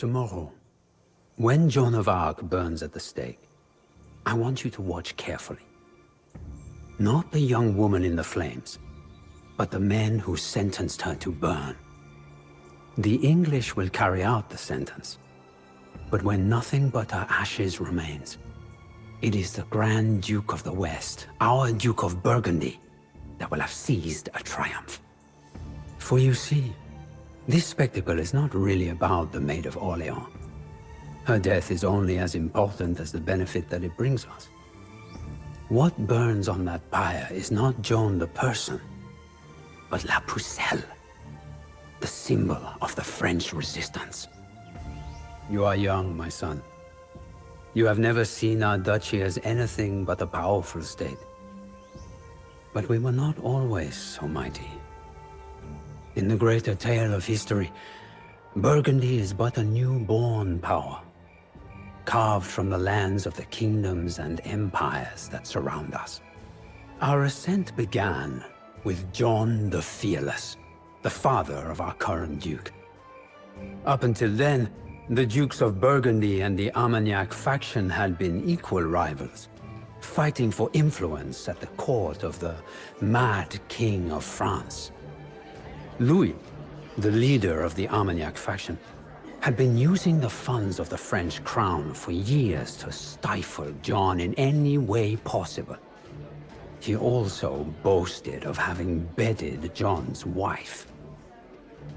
Tomorrow, when Joan of Arc burns at the stake, I want you to watch carefully. Not the young woman in the flames, but the men who sentenced her to burn. The English will carry out the sentence, but when nothing but her ashes remains, it is the Grand Duke of the West, our Duke of Burgundy, that will have seized a triumph. For you see, this spectacle is not really about the Maid of Orleans. Her death is only as important as the benefit that it brings us. What burns on that pyre is not Joan the person, but La Pucelle, the symbol of the French resistance. You are young, my son. You have never seen our duchy as anything but a powerful state. But we were not always so mighty. In the greater tale of history, Burgundy is but a newborn power, carved from the lands of the kingdoms and empires that surround us. Our ascent began with John the Fearless, the father of our current duke. Up until then, the Dukes of Burgundy and the Armagnac faction had been equal rivals, fighting for influence at the court of the Mad King of France. Louis, the leader of the Armagnac faction, had been using the funds of the French crown for years to stifle John in any way possible. He also boasted of having bedded John's wife.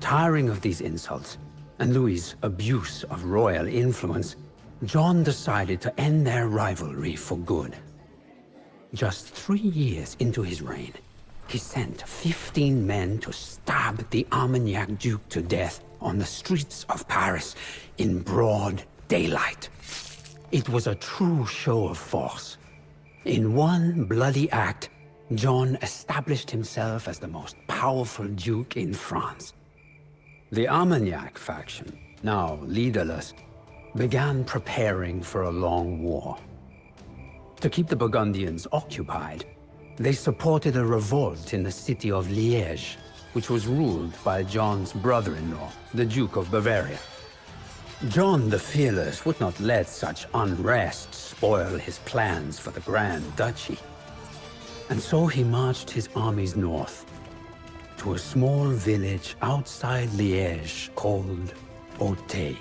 Tiring of these insults, and Louis's abuse of royal influence, John decided to end their rivalry for good. Just 3 years into his reign, he sent 15 men to stab the Armagnac Duke to death on the streets of Paris in broad daylight. It was a true show of force. In one bloody act, John established himself as the most powerful duke in France. The Armagnac faction, now leaderless, began preparing for a long war. To keep the Burgundians occupied, they supported a revolt in the city of Liège, which was ruled by John's brother-in-law, the Duke of Bavaria. John the Fearless would not let such unrest spoil his plans for the Grand Duchy. And so he marched his armies north, to a small village outside Liège called Auteuil.